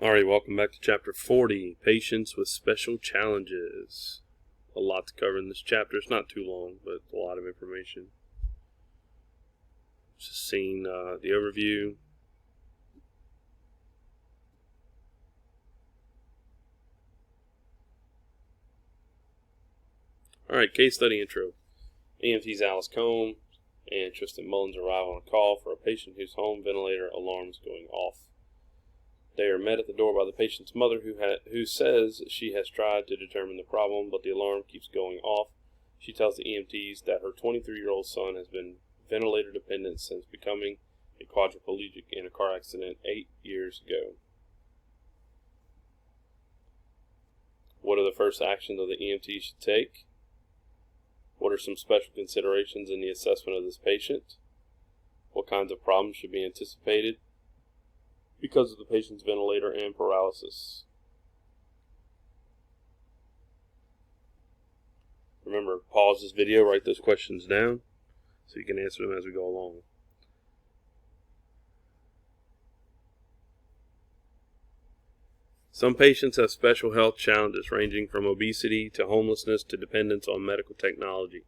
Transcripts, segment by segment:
Alright, welcome back to Chapter 40, Patients with Special Challenges. A lot to cover in this chapter. It's not too long, but a lot of information. Just seeing the overview. Alright, case study intro. EMTs Alice Combe and Tristan Mullins arrive on a call for a patient whose home ventilator alarm is going off. They are met at the door by the patient's mother, who says she has tried to determine the problem, but the alarm keeps going off. She tells the EMTs that her 23-year-old son has been ventilator dependent since becoming a quadriplegic in a car accident 8 years ago. What are the first actions that the EMT should take? What are some special considerations in the assessment of this patient? What kinds of problems should be anticipated because of the patient's ventilator and paralysis? Remember, pause this video, write those questions down so you can answer them as we go along. Some patients have special health challenges ranging from obesity to homelessness to dependence on medical technology.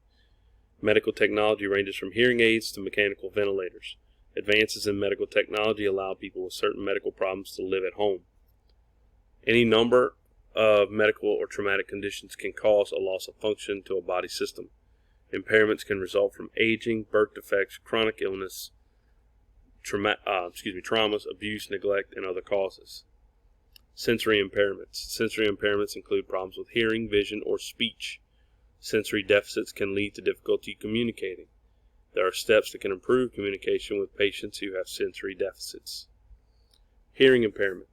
Medical technology ranges from hearing aids to mechanical ventilators. Advances in medical technology allow people with certain medical problems to live at home. Any number of medical or traumatic conditions can cause a loss of function to a body system. Impairments can result from aging, birth defects, chronic illness, traumas, abuse, neglect, and other causes. Sensory impairments. Sensory impairments include problems with hearing, vision, or speech. Sensory deficits can lead to difficulty communicating. There are steps that can improve communication with patients who have sensory deficits. Hearing impairment.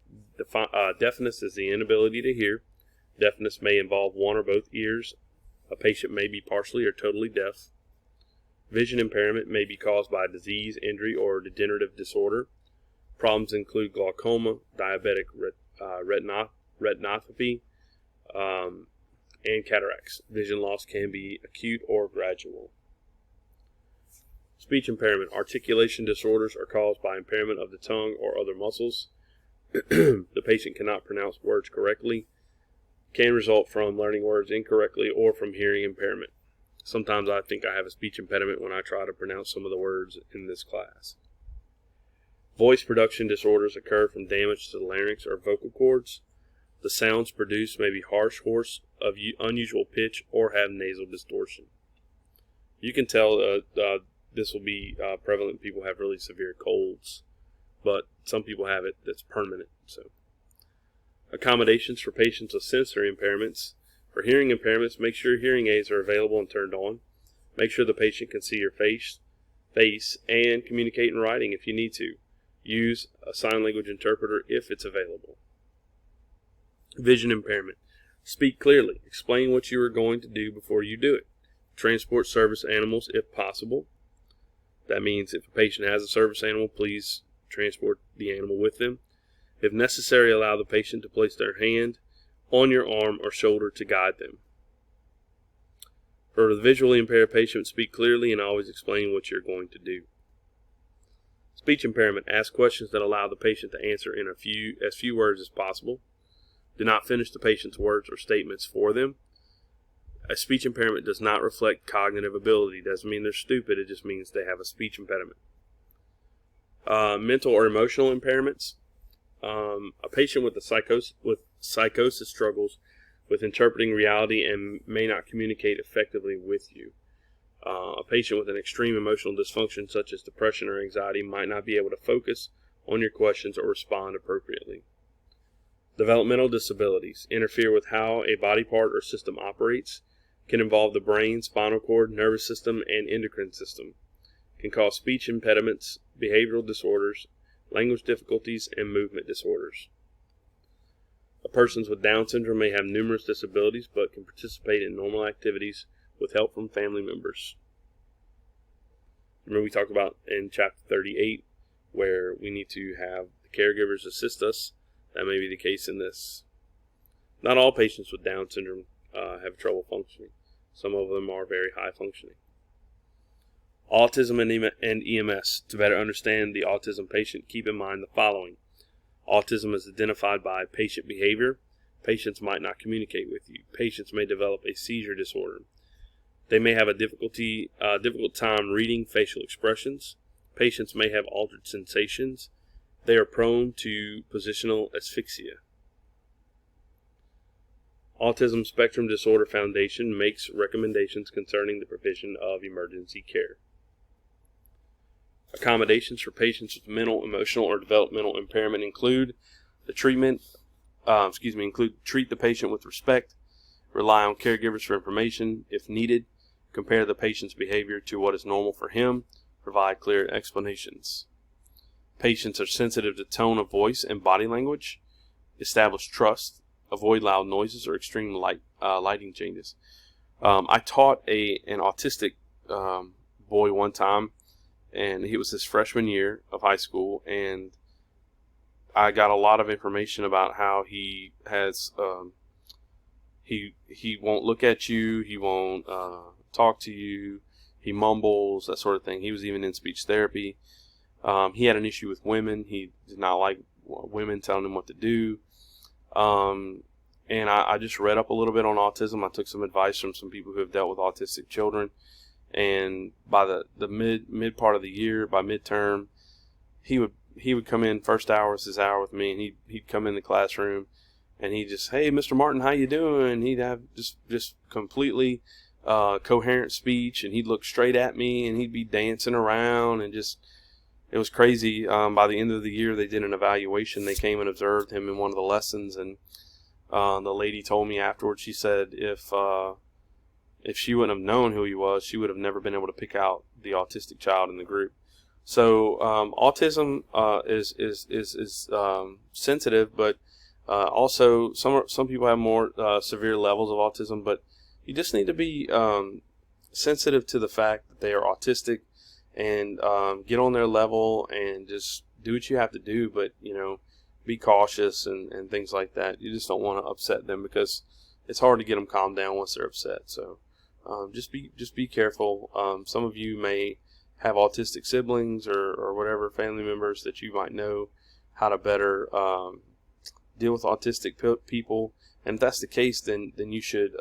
Deafness is the inability to hear. Deafness may involve one or both ears. A patient may be partially or totally deaf. Vision impairment may be caused by disease, injury, or degenerative disorder. Problems include glaucoma, diabetic retinopathy, and cataracts. Vision loss can be acute or gradual. Speech impairment. Articulation disorders are caused by impairment of the tongue or other muscles. The patient cannot pronounce words correctly, can result from learning words incorrectly, or from hearing impairment. Sometimes I think I have a speech impediment when I try to pronounce some of the words in this class. Voice production disorders occur from damage to the larynx or vocal cords. The sounds produced may be harsh, hoarse, of unusual pitch, or have nasal distortion. You can tell this will be prevalent. People have really severe colds, but some people have it that's permanent. So, accommodations for patients with sensory impairments. For hearing impairments, make sure hearing aids are available and turned on. Make sure the patient can see your face, and communicate in writing if you need to. Use a sign language interpreter if it's available. Vision impairment. Speak clearly. Explain what you are going to do before you do it. Transport service animals if possible. That means if a patient has a service animal, please transport the animal with them. If necessary, allow the patient to place their hand on your arm or shoulder to guide them. For the visually impaired patient, speak clearly and always explain what you're going to do. Speech impairment. Ask questions that allow the patient to answer in as few words as possible. Do not finish the patient's words or statements for them. A speech impairment does not reflect cognitive ability. It doesn't mean they're stupid. It just means they have a speech impediment. Mental or emotional impairments. A patient with psychosis struggles with interpreting reality and may not communicate effectively with you. A patient with an extreme emotional dysfunction such as depression or anxiety might not be able to focus on your questions or respond appropriately. Developmental disabilities interfere with how a body part or system operates, can involve the brain, spinal cord, nervous system, and endocrine system, can cause speech impediments, behavioral disorders, language difficulties, and movement disorders. Persons with Down syndrome may have numerous disabilities but can participate in normal activities with help from family members. Remember we talked about in Chapter 38 where we need to have the caregivers assist us. That may be the case in this. Not all patients with Down syndrome have trouble functioning. Some of them are very high functioning. Autism and EMS. To better understand the autism patient, keep in mind the following. Autism is identified by patient behavior. Patients might not communicate with you. Patients may develop a seizure disorder. They may have a difficult time reading facial expressions. Patients may have altered sensations. They are prone to positional asphyxia. Autism Spectrum Disorder Foundation makes recommendations concerning the provision of emergency care. Accommodations for patients with mental, emotional, or developmental impairment include treat the patient with respect, rely on caregivers for information if needed, compare the patient's behavior to what is normal for him, provide clear explanations. Patients are sensitive to tone of voice and body language, establish trust, avoid loud noises or extreme lighting changes. I taught an autistic boy one time, and he was his freshman year of high school, and I got a lot of information about how he has he won't look at you, he won't talk to you, he mumbles, that sort of thing. He was even in speech therapy. He had an issue with women. He did not like women telling him what to do. And I just read up a little bit on autism. I took some advice from some people who have dealt with autistic children. And by the mid part of the year, by midterm, he would come in. First hour was his hour with me, and he'd come in the classroom, and he'd just, "Hey, Mr. Martin, how you doing?" He'd have just completely coherent speech, and he'd look straight at me, and he'd be dancing around, and just, it was crazy. By the end of the year, they did an evaluation. They came and observed him in one of the lessons, and the lady told me afterwards, she said if she wouldn't have known who he was, she would have never been able to pick out the autistic child in the group. So autism is sensitive, but also some people have more severe levels of autism. But you just need to be sensitive to the fact that they are autistic, and get on their level and just do what you have to do. But be cautious and things like that. You just don't want to upset them, because it's hard to get them calmed down once they're upset. So just be careful. Some of you may have autistic siblings or whatever family members that you might know how to better deal with autistic people. And if that's the case, then you should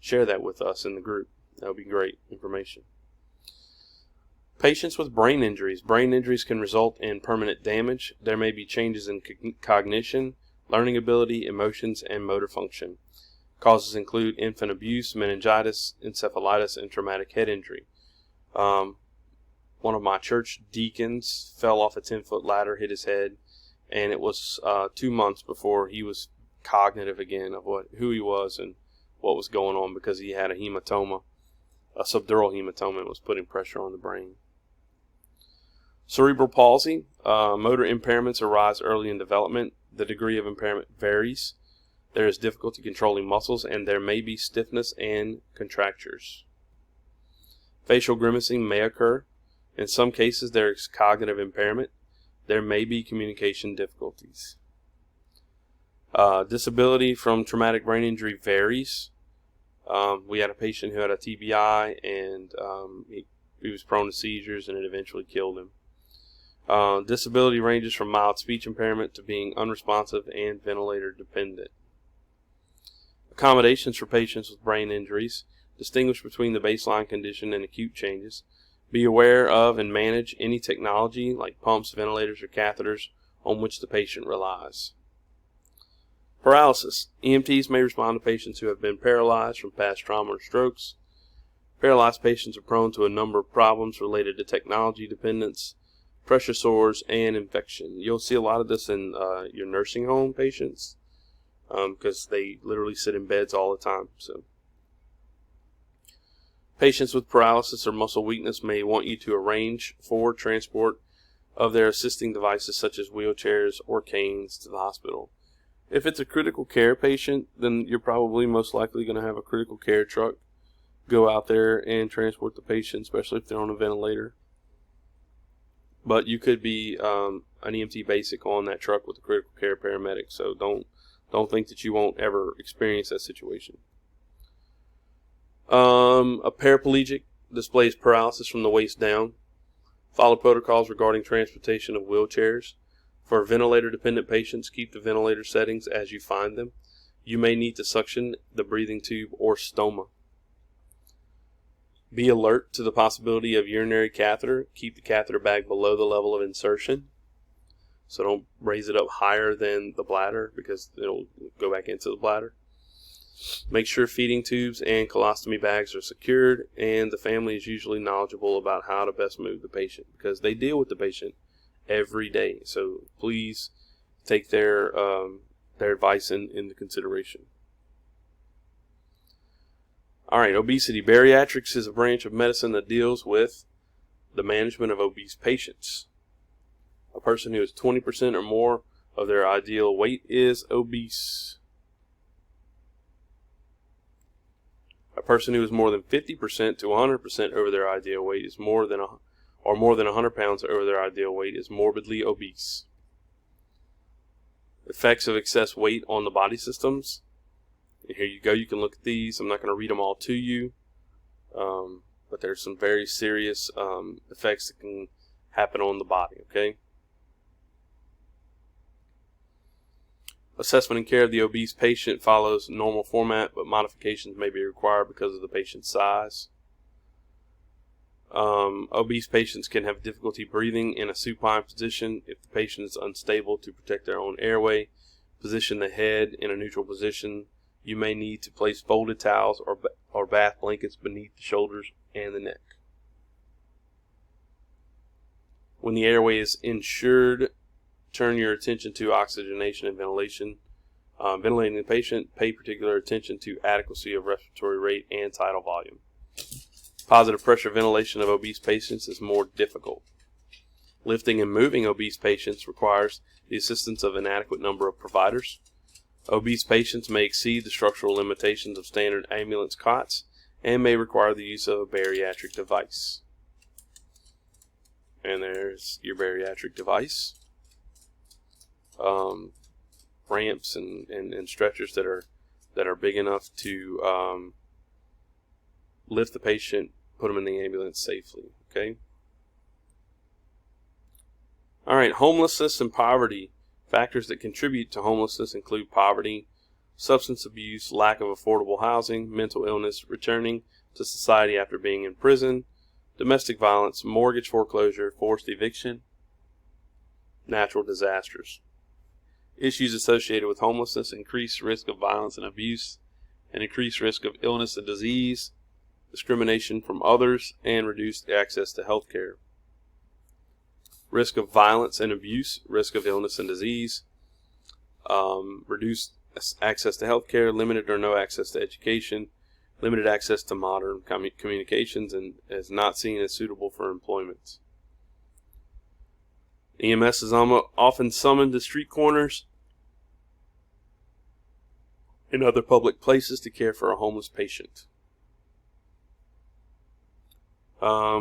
share that with us in the group. That would be great information. Patients with brain injuries. Brain injuries can result in permanent damage. There may be changes in cognition, learning ability, emotions, and motor function. Causes include infant abuse, meningitis, encephalitis, and traumatic head injury. One of my church deacons fell off a 10-foot ladder, hit his head, and it was 2 months before he was cognitive again of who he was and what was going on, because he had a hematoma, a subdural hematoma, and was putting pressure on the brain. Cerebral palsy. Motor impairments arise early in development. The degree of impairment varies. There is difficulty controlling muscles, and there may be stiffness and contractures. Facial grimacing may occur. In some cases, there is cognitive impairment. There may be communication difficulties. Disability from traumatic brain injury varies. We had a patient who had a TBI, and he was prone to seizures, and it eventually killed him. Disability ranges from mild speech impairment to being unresponsive and ventilator dependent. Accommodations for patients with brain injuries. Distinguish between the baseline condition and acute changes. Be aware of and manage any technology like pumps, ventilators, or catheters on which the patient relies. Paralysis. EMTs may respond to patients who have been paralyzed from past trauma or strokes. Paralyzed patients are prone to a number of problems related to technology dependence, pressure sores, and infection. You'll see a lot of this in your nursing home patients, because they literally sit in beds all the time. So, patients with paralysis or muscle weakness may want you to arrange for transport of their assisting devices such as wheelchairs or canes to the hospital. If it's a critical care patient, then you're probably most likely going to have a critical care truck go out there and transport the patient, especially if they're on a ventilator. But you could be an EMT basic on that truck with a critical care paramedic, so don't think that you won't ever experience that situation. A paraplegic displays paralysis from the waist down. Follow protocols regarding transportation of wheelchairs. For ventilator-dependent patients, keep the ventilator settings as you find them. You may need to suction the breathing tube or stoma. Be alert to the possibility of urinary catheter. Keep the catheter bag below the level of insertion. So don't raise it up higher than the bladder because it'll go back into the bladder. Make sure feeding tubes and colostomy bags are secured, and the family is usually knowledgeable about how to best move the patient because they deal with the patient every day. So please take their advice into consideration. All right, obesity. Bariatrics is a branch of medicine that deals with the management of obese patients. A person who is 20% or more of their ideal weight is obese. A person who is more than 50% to 100% over their ideal weight is more than 100 pounds over their ideal weight is morbidly obese. Effects of excess weight on the body systems. And here you go. You can look at these. I'm not going to read them all to you, but there's some very serious effects that can happen on the body. Okay. Assessment and care of the obese patient follows normal format, but modifications may be required because of the patient's size. Obese patients can have difficulty breathing in a supine position. If the patient is unstable, to protect their own airway, position the head in a neutral position. You may need to place folded towels or bath blankets beneath the shoulders and the neck. When the airway is insured, turn your attention to oxygenation and ventilation. Ventilating the patient, pay particular attention to adequacy of respiratory rate and tidal volume. Positive pressure ventilation of obese patients is more difficult. Lifting and moving obese patients requires the assistance of an adequate number of providers. Obese patients may exceed the structural limitations of standard ambulance cots and may require the use of a bariatric device. And there's your bariatric device. Ramps and stretchers that are big enough to lift the patient, put them in the ambulance safely. Okay. All right. Homelessness and poverty. Factors that contribute to homelessness include poverty, substance abuse, lack of affordable housing, mental illness, returning to society after being in prison, domestic violence, mortgage foreclosure, forced eviction, natural disasters. Issues associated with homelessness: increased risk of violence and abuse, an increased risk of illness and disease, discrimination from others, and reduced access to health care. Risk of violence and abuse, risk of illness and disease, reduced access to health care, limited or no access to education, limited access to modern communications, and is not seen as suitable for employment. EMS is often summoned to street corners and other public places to care for a homeless patient.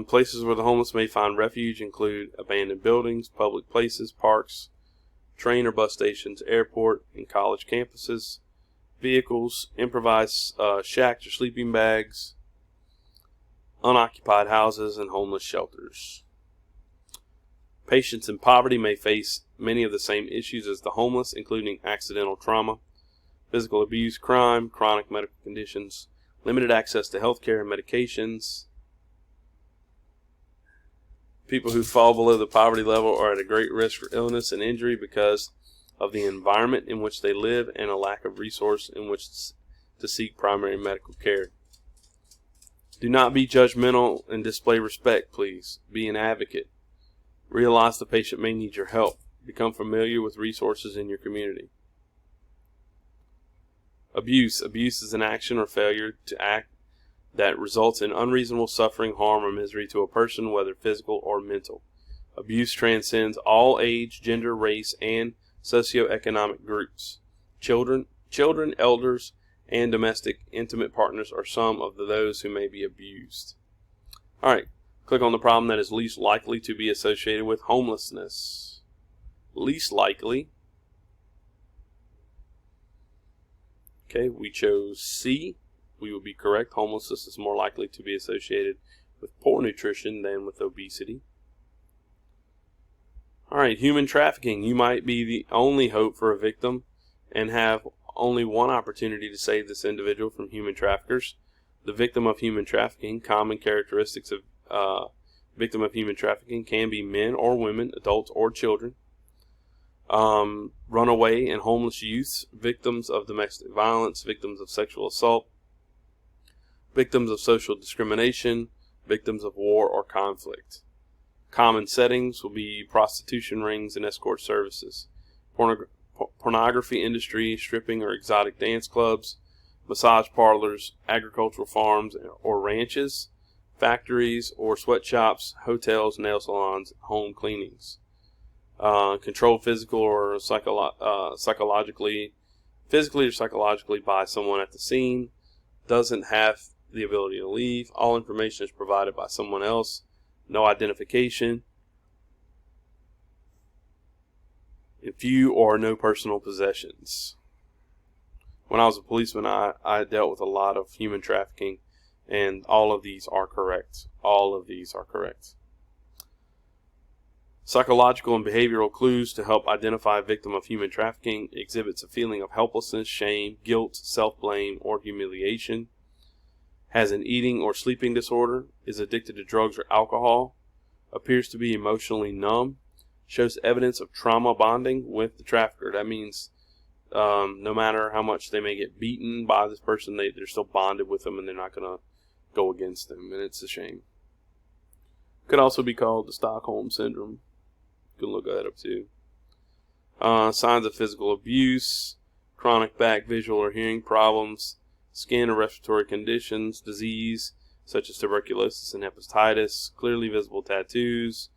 Places where the homeless may find refuge include abandoned buildings, public places, parks, train or bus stations, airport and college campuses, vehicles, improvised shacks or sleeping bags, unoccupied houses, and homeless shelters. Patients in poverty may face many of the same issues as the homeless, including accidental trauma, physical abuse, crime, chronic medical conditions, limited access to health care and medications. People who fall below the poverty level are at a great risk for illness and injury because of the environment in which they live and a lack of resource in which to seek primary medical care. Do not be judgmental and display respect, please. Be an advocate. Realize the patient may need your help. Become familiar with resources in your community. Abuse. Abuse is an action or failure to act that results in unreasonable suffering, harm, or misery to a person, whether physical or mental. Abuse transcends all age, gender, race, and socioeconomic groups. Children, elders, and domestic intimate partners are some of those who may be abused. All right, click on the problem that is least likely to be associated with homelessness. Least likely. Okay, we chose C. We would be correct. Homelessness is more likely to be associated with poor nutrition than with obesity. All right, human trafficking. You might be the only hope for a victim and have only one opportunity to save this individual from human traffickers. The victim of human trafficking. Common characteristics of victim of human trafficking can be men or women, adults or children. Runaway and homeless youths, victims of domestic violence, victims of sexual assault, victims of social discrimination, victims of war or conflict. Common settings will be prostitution rings and escort services, pornography industry, stripping or exotic dance clubs, massage parlors, agricultural farms or ranches, factories or sweatshops, hotels, nail salons, home cleanings. Controlled physical or physically or psychologically by someone at the scene, doesn't have the ability to leave. All information is provided by someone else. No identification. And few or no personal possessions. When I was a policeman, I dealt with a lot of human trafficking, and all of these are correct. All of these are correct. Psychological and behavioral clues to help identify a victim of human trafficking: exhibits a feeling of helplessness, shame, guilt, self-blame, or humiliation. Has an eating or sleeping disorder, is addicted to drugs or alcohol, appears to be emotionally numb, shows evidence of trauma bonding with the trafficker. That means no matter how much they may get beaten by this person, they're still bonded with them and they're not going to go against them, and it's a shame. Could also be called the Stockholm Syndrome. You can look that up too. Signs of physical abuse, chronic back, visual, or hearing problems, skin or respiratory conditions, disease such as tuberculosis and hepatitis, clearly visible tattoos,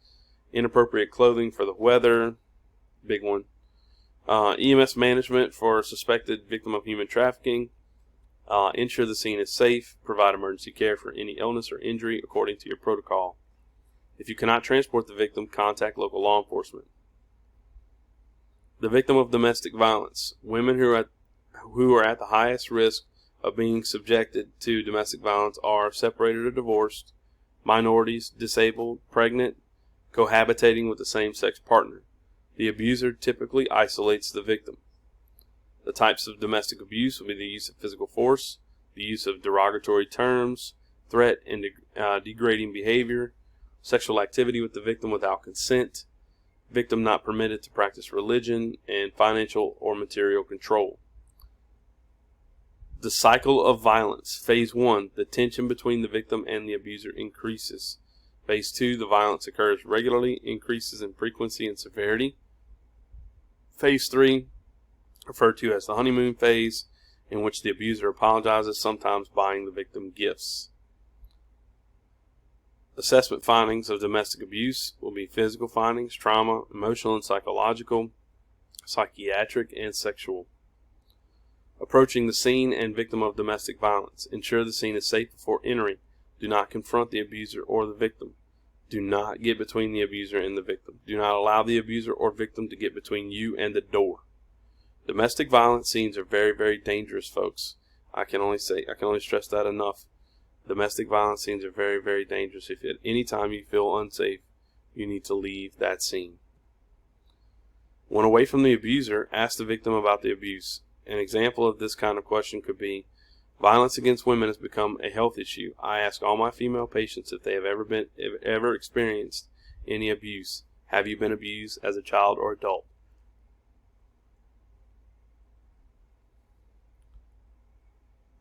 inappropriate clothing for the weather, big one. EMS management for a suspected victim of human trafficking. Ensure the scene is safe. Provide emergency care for any illness or injury according to your protocol. If you cannot transport the victim, contact local law enforcement. The victim of domestic violence. Women who are at the highest risk of being subjected to domestic violence are separated or divorced, minorities, disabled, pregnant, cohabitating with the same-sex partner. The abuser typically isolates the victim. The types of domestic abuse will be the use of physical force, the use of derogatory terms, threat and degrading behavior, sexual activity with the victim without consent, victim not permitted to practice religion, and financial or material control. The cycle of violence. Phase 1, the tension between the victim and the abuser increases. Phase 2, the violence occurs regularly, increases in frequency and severity. Phase 3, referred to as the honeymoon phase, in which the abuser apologizes, sometimes buying the victim gifts. Assessment findings of domestic abuse will be physical findings, trauma, emotional and psychological, psychiatric, and sexual. Approaching the scene and victim of domestic violence. Ensure the scene is safe before entering. Do not confront the abuser or the victim. Do not get between the abuser and the victim. Do not allow the abuser or victim to get between you and the door. Domestic violence scenes are very, very dangerous, folks. I can only stress that enough. Domestic violence scenes are very, very dangerous. If at any time you feel unsafe, you need to leave that scene. When away from the abuser, ask the victim about the abuse. An example of this kind of question could be, violence against women has become a health issue. I ask all my female patients if they have ever experienced any abuse. Have you been abused as a child or adult?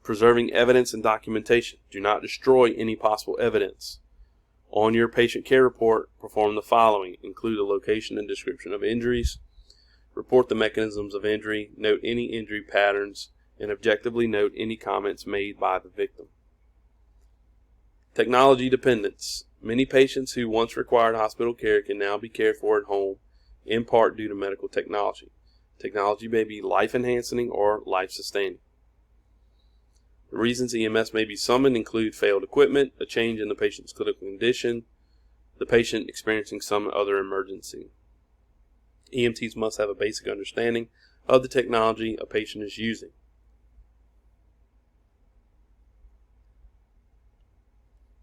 Preserving evidence and documentation. Do not destroy any possible evidence. On your patient care report, perform the following. Include a location and description of injuries. Report the mechanisms of injury. Note any injury patterns, and objectively note any comments made by the victim. Technology dependence. Many patients who once required hospital care can now be cared for at home, in part due to medical technology. Technology may be life-enhancing or life-sustaining. The reasons EMS may be summoned include failed equipment, a change in the patient's clinical condition, the patient experiencing some other emergency. EMTs must have a basic understanding of the technology a patient is using.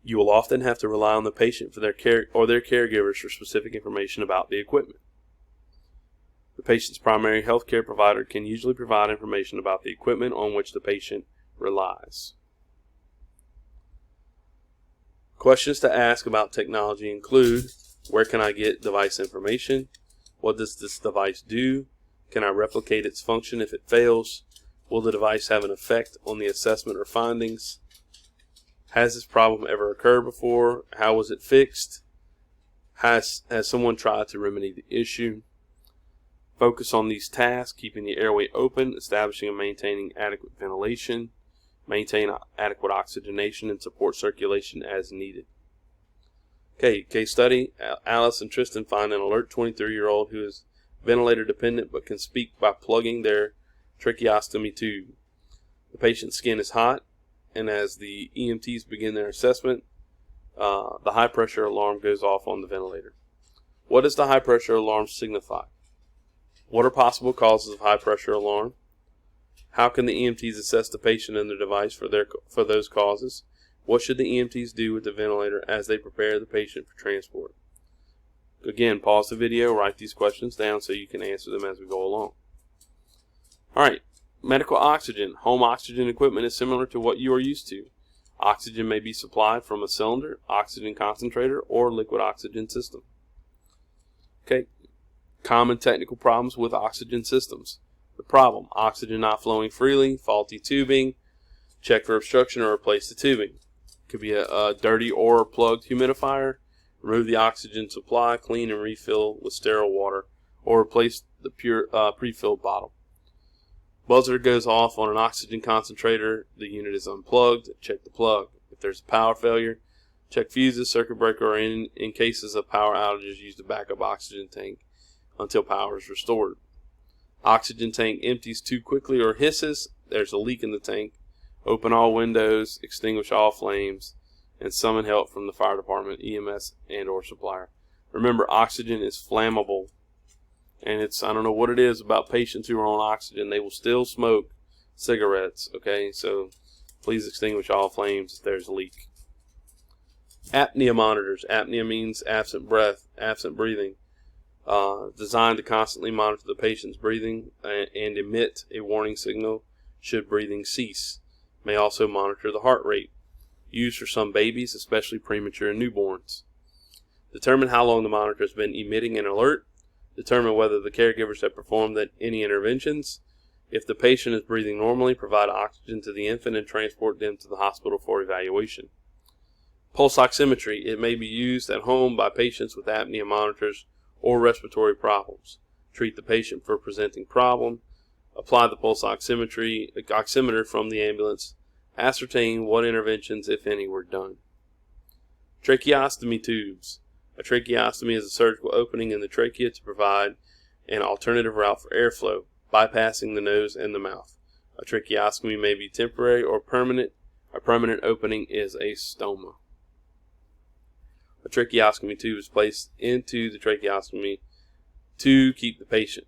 You will often have to rely on the patient for their care or their caregivers for specific information about the equipment. The patient's primary health care provider can usually provide information about the equipment on which the patient relies. Questions to ask about technology include, where can I get device information? What does this device do? Can I replicate its function if it fails? Will the device have an effect on the assessment or findings? Has this problem ever occurred before? How was it fixed? Has someone tried to remedy the issue? Focus on these tasks, keeping the airway open, establishing and maintaining adequate ventilation, maintain adequate oxygenation, and support circulation as needed. Okay, case study. Alice and Tristan find an alert 23-year-old who is ventilator dependent but can speak by plugging their tracheostomy tube. The patient's skin is hot, and as the EMTs begin their assessment, the high pressure alarm goes off on the ventilator. What does the high pressure alarm signify? What are possible causes of high pressure alarm? How can the EMTs assess the patient and their device for those causes? What should the EMTs do with the ventilator as they prepare the patient for transport? Again, pause the video, write these questions down so you can answer them as we go along. Alright, medical oxygen. Home oxygen equipment is similar to what you are used to. Oxygen may be supplied from a cylinder, oxygen concentrator, or liquid oxygen system. Okay, common technical problems with oxygen systems. The problem: oxygen not flowing freely, faulty tubing. Check for obstruction or replace the tubing. Could be a dirty or plugged humidifier. Remove the oxygen supply, clean and refill with sterile water, or replace the pre-filled bottle. Buzzer goes off on an oxygen concentrator. The unit is unplugged. Check the plug. If there's a power failure, check fuses, circuit breaker, or in cases of power outages, use the backup oxygen tank until power is restored. Oxygen tank empties too quickly or hisses. There's a leak in the tank. Open all windows, extinguish all flames, and summon help from the fire department, EMS, and or supplier. Remember, oxygen is flammable. And I don't know what it is about patients who are on oxygen. They will still smoke cigarettes, okay? So please extinguish all flames if there's a leak. Apnea monitors. Apnea means absent breath, absent breathing. Designed to constantly monitor the patient's breathing and emit a warning signal should breathing cease. May also monitor the heart rate. Used for some babies, especially premature newborns. Determine how long the monitor has been emitting an alert. Determine whether the caregivers have performed any interventions. If the patient is breathing normally, provide oxygen to the infant and transport them to the hospital for evaluation. Pulse oximetry. It may be used at home by patients with apnea monitors or respiratory problems. Treat the patient for presenting problem. Apply the pulse oximeter from the ambulance. Ascertain what interventions, if any, were done. Tracheostomy tubes. A tracheostomy is a surgical opening in the trachea to provide an alternative route for airflow, bypassing the nose and the mouth. A tracheostomy may be temporary or permanent. A permanent opening is a stoma. A tracheostomy tube is placed into the tracheostomy to keep the patient,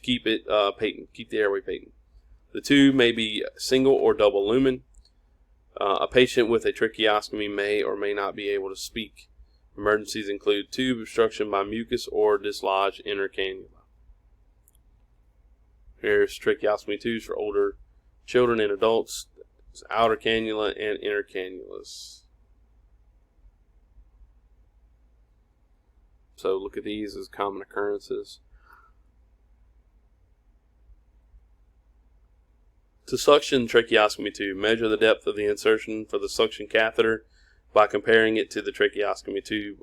keep the airway patent. The tube may be single or double lumen. A patient with a tracheostomy may or may not be able to speak. Emergencies include tube obstruction by mucus or dislodged inner cannula. Here's tracheostomy tubes for older children and adults. It's outer cannula and inner cannulas. So look at these as common occurrences. To suction tracheostomy tube, measure the depth of the insertion for the suction catheter by comparing it to the tracheostomy tube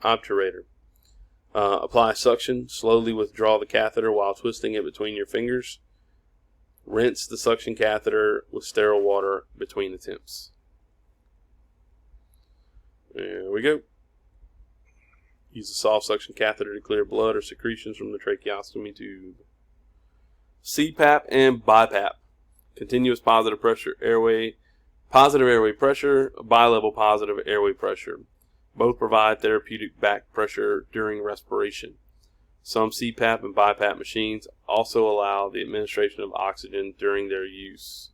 obturator. Apply suction. Slowly withdraw the catheter while twisting it between your fingers. Rinse the suction catheter with sterile water between attempts. There we go. Use a soft suction catheter to clear blood or secretions from the tracheostomy tube. CPAP and BiPAP. Continuous positive pressure airway, positive airway pressure, bilevel positive airway pressure. Both provide therapeutic back pressure during respiration. Some CPAP and BiPAP machines also allow the administration of oxygen during their use.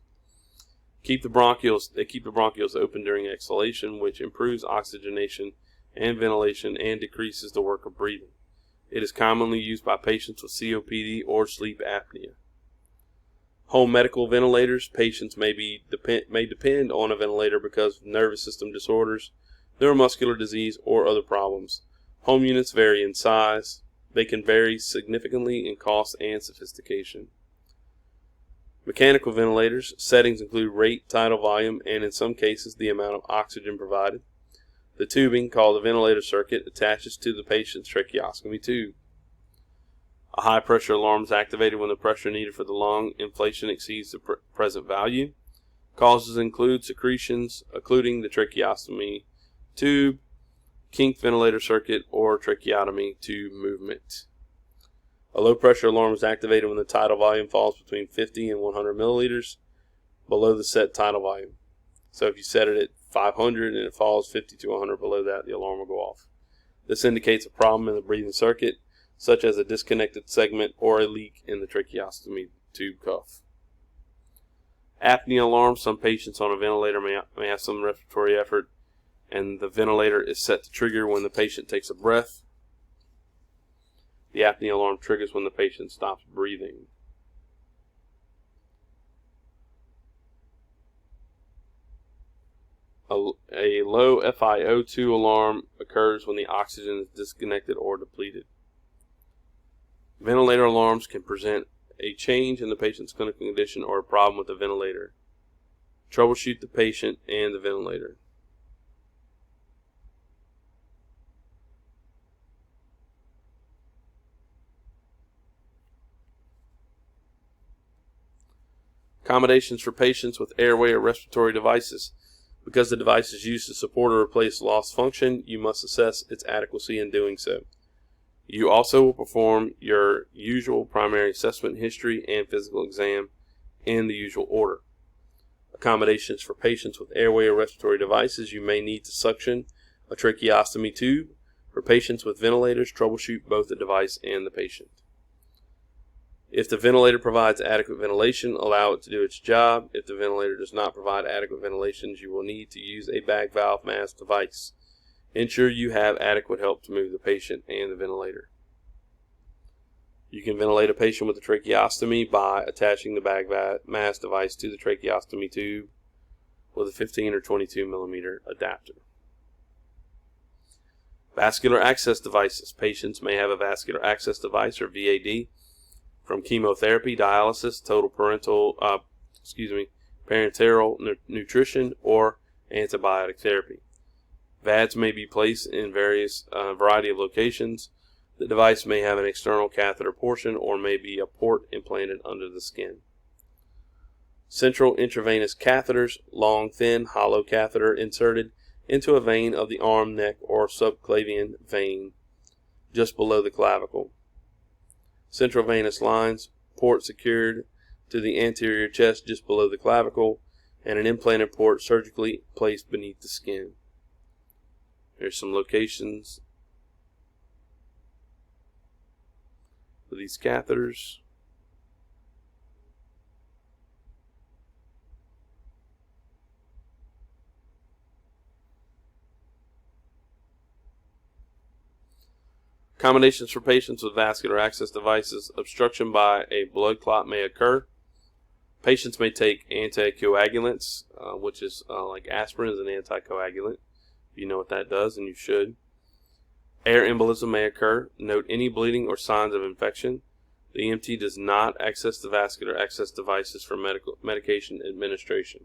They keep the bronchioles open during exhalation, which improves oxygenation and ventilation and decreases the work of breathing. It is commonly used by patients with COPD or sleep apnea. Home medical ventilators. Patients may depend on a ventilator because of nervous system disorders, neuromuscular disease, or other problems. Home units vary in size. They can vary significantly in cost and sophistication. Mechanical ventilators. Settings include rate, tidal volume, and in some cases the amount of oxygen provided. The tubing, called the ventilator circuit, attaches to the patient's tracheostomy tube. A high pressure alarm is activated when the pressure needed for the lung inflation exceeds the present value. Causes include secretions, occluding the tracheostomy tube, kinked ventilator circuit, or tracheotomy tube movement. A low pressure alarm is activated when the tidal volume falls between 50 and 100 milliliters below the set tidal volume. So if you set it at 500 and it falls 50 to 100 below that, the alarm will go off. This indicates a problem in the breathing circuit, such as a disconnected segment or a leak in the tracheostomy tube cuff. Apnea alarm. Some patients on a ventilator may have some respiratory effort, and the ventilator is set to trigger when the patient takes a breath. The apnea alarm triggers when the patient stops breathing. A low FiO2 alarm occurs when the oxygen is disconnected or depleted. Ventilator alarms can present a change in the patient's clinical condition or a problem with the ventilator. Troubleshoot the patient and the ventilator. Accommodations for patients with airway or respiratory devices. Because the device is used to support or replace lost function, you must assess its adequacy in doing so. You also will perform your usual primary assessment history and physical exam in the usual order. Accommodations for patients with airway or respiratory devices. You may need to suction a tracheostomy tube. For patients with ventilators, troubleshoot both the device and the patient. If the ventilator provides adequate ventilation, allow it to do its job. If the ventilator does not provide adequate ventilation, you will need to use a bag valve mask device. Ensure you have adequate help to move the patient and the ventilator. You can ventilate a patient with a tracheostomy by attaching the bag mask device to the tracheostomy tube with a 15 or 22 millimeter adapter. Vascular access devices. Patients may have a vascular access device or VAD from chemotherapy, dialysis, parenteral nutrition, or antibiotic therapy. VADs may be placed in variety of locations. The device may have an external catheter portion or may be a port implanted under the skin. Central intravenous catheters, long, thin, hollow catheter inserted into a vein of the arm, neck, or subclavian vein just below the clavicle. Central venous lines, port secured to the anterior chest just below the clavicle, and an implanted port surgically placed beneath the skin. There's some locations for these catheters. Accommodations for patients with vascular access devices. Obstruction by a blood clot may occur. Patients may take anticoagulants, which is like aspirin is an anticoagulant. If you know what that does, and you should. Air embolism may occur. Note any bleeding or signs of infection. The EMT does not access the vascular access devices for medication administration.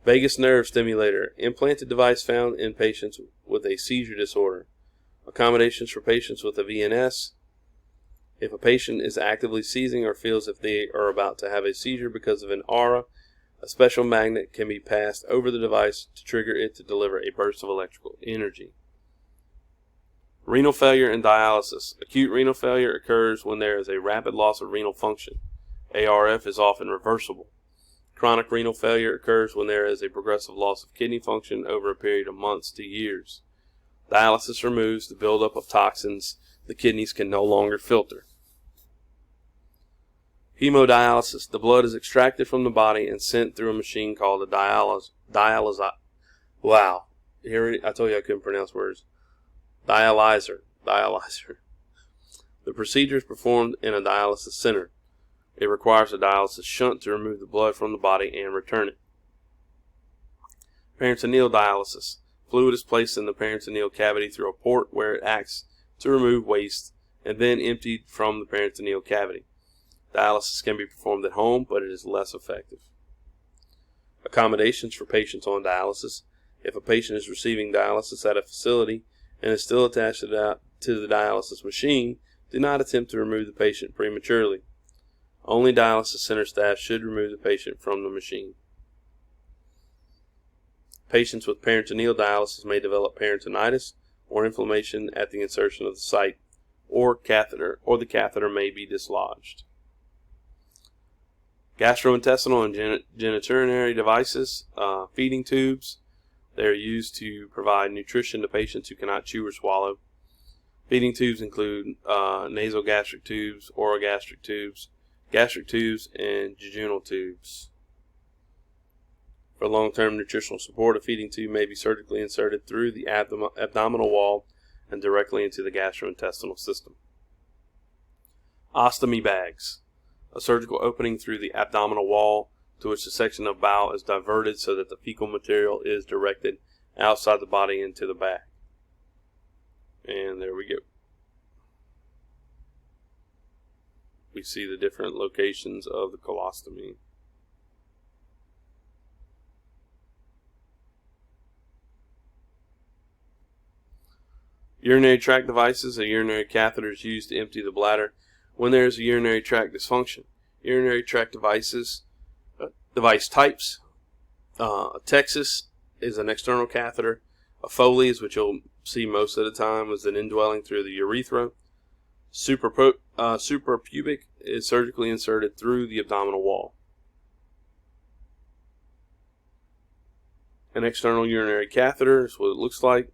Vagus nerve stimulator. Implanted device found in patients with a seizure disorder. Accommodations for patients with a VNS. If a patient is actively seizing or feels if they are about to have a seizure because of an aura, a special magnet can be passed over the device to trigger it to deliver a burst of electrical energy. Renal failure and dialysis. Acute renal failure occurs when there is a rapid loss of renal function. ARF is often reversible. Chronic renal failure occurs when there is a progressive loss of kidney function over a period of months to years. Dialysis removes the buildup of toxins the kidneys can no longer filter. Hemodialysis. The blood is extracted from the body and sent through a machine called a dialysis. Wow. Here, I told you I couldn't pronounce words. Dialyzer. The procedure is performed in a dialysis center. It requires a dialysis shunt to remove the blood from the body and return it. Peritoneal dialysis. Fluid is placed in the peritoneal cavity through a port where it acts to remove waste and then emptied from the peritoneal cavity. Dialysis can be performed at home, but it is less effective. Accommodations for patients on dialysis. If a patient is receiving dialysis at a facility and is still attached to the dialysis machine, do not attempt to remove the patient prematurely. Only dialysis center staff should remove the patient from the machine. Patients with peritoneal dialysis may develop peritonitis or inflammation at the insertion of the site, or the catheter may be dislodged. Gastrointestinal and genitourinary devices, feeding tubes. They are used to provide nutrition to patients who cannot chew or swallow. Feeding tubes include nasogastric tubes, orogastric tubes, gastric tubes, and jejunal tubes. For long-term nutritional support, a feeding tube may be surgically inserted through the abdominal wall and directly into the gastrointestinal system. Ostomy bags. A surgical opening through the abdominal wall to which the section of bowel is diverted so that the fecal material is directed outside the body into the bag. And there we go. We see the different locations of the colostomy. Urinary tract devices. A urinary catheter is used to empty the bladder when there is a urinary tract dysfunction. Urinary tract device types. A Texas is an external catheter. A Foley is what you'll see most of the time, is an indwelling through the urethra. Suprapubic is surgically inserted through the abdominal wall. An external urinary catheter is what it looks like.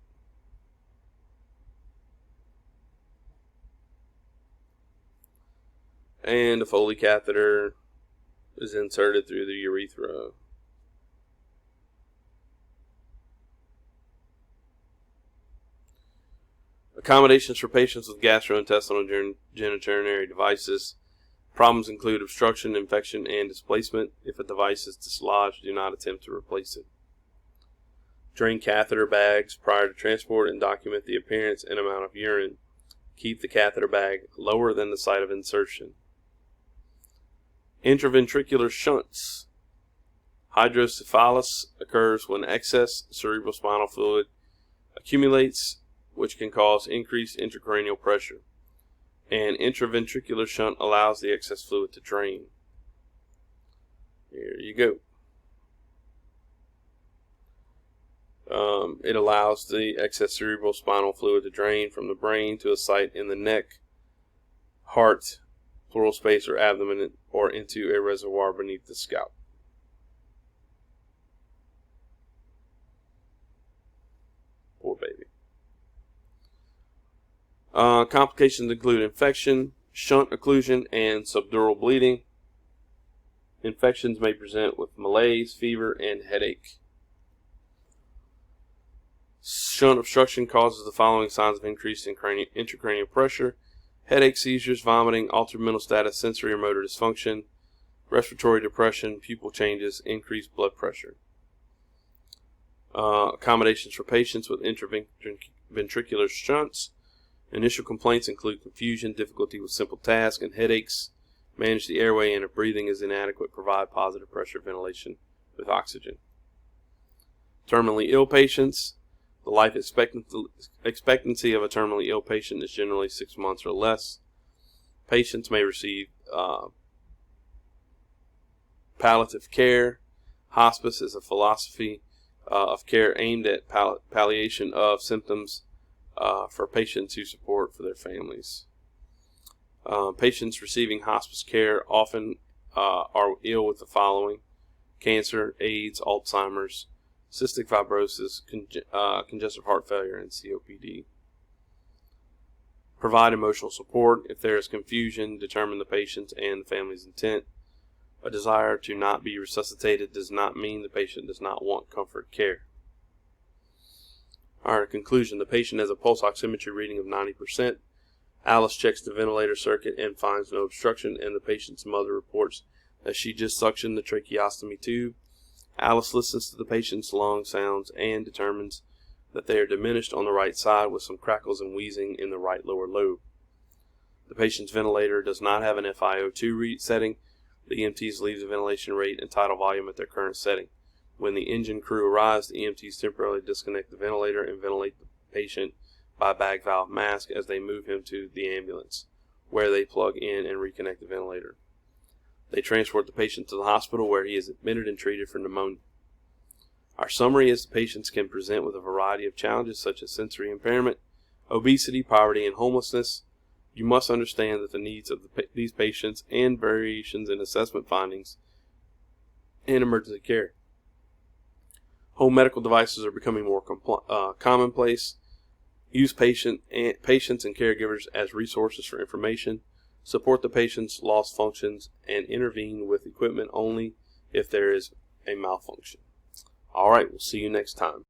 And a Foley catheter is inserted through the urethra. Accommodations for patients with gastrointestinal and genitourinary devices. Problems include obstruction, infection, and displacement. If a device is dislodged, do not attempt to replace it. Drain catheter bags prior to transport and document the appearance and amount of urine. Keep the catheter bag lower than the site of insertion. Intraventricular shunts. Hydrocephalus occurs when excess cerebrospinal fluid accumulates, which can cause increased intracranial pressure. An intraventricular shunt allows the excess fluid to drain. Here you go. It allows the excess cerebrospinal fluid to drain from the brain to a site in the neck, heart, pleural space, or abdomen, or into a reservoir beneath the scalp. Poor baby. Complications include infection, shunt occlusion, and subdural bleeding. Infections may present with malaise, fever, and headache. Shunt obstruction causes the following signs of increased intracranial pressure: headache, seizures, vomiting, altered mental status, sensory or motor dysfunction, respiratory depression, pupil changes, increased blood pressure. Accommodations for patients with intraventricular shunts. Initial complaints include confusion, difficulty with simple tasks, and headaches. Manage the airway, and if breathing is inadequate, provide positive pressure ventilation with oxygen. Terminally ill patients. The life expectancy of a terminally ill patient is generally 6 months or less. Patients may receive palliative care. Hospice is a philosophy of care aimed at palliation of symptoms for patients who support for their families. Patients receiving hospice care often are ill with the following: cancer, AIDS, Alzheimer's, cystic fibrosis, congestive heart failure, and COPD. Provide emotional support. If there is confusion, determine the patient's and the family's intent. A desire to not be resuscitated does not mean the patient does not want comfort care. Alright, conclusion. The patient has a pulse oximetry reading of 90%. Alice checks the ventilator circuit and finds no obstruction, and the patient's mother reports that she just suctioned the tracheostomy tube. Alice listens to the patient's lung sounds and determines that they are diminished on the right side with some crackles and wheezing in the right lower lobe. The patient's ventilator does not have an FiO2 setting. The EMTs leave the ventilation rate and tidal volume at their current setting. When the engine crew arrives, the EMTs temporarily disconnect the ventilator and ventilate the patient by bag valve mask as they move him to the ambulance, where they plug in and reconnect the ventilator. They transport the patient to the hospital, where he is admitted and treated for pneumonia. Our summary is the patients can present with a variety of challenges such as sensory impairment, obesity, poverty, and homelessness. You must understand that the needs of these patients and variations in assessment findings and emergency care. Home medical devices are becoming more commonplace. Use patients and caregivers as resources for information. Support the patient's lost functions and intervene with equipment only if there is a malfunction. All right, we'll see you next time.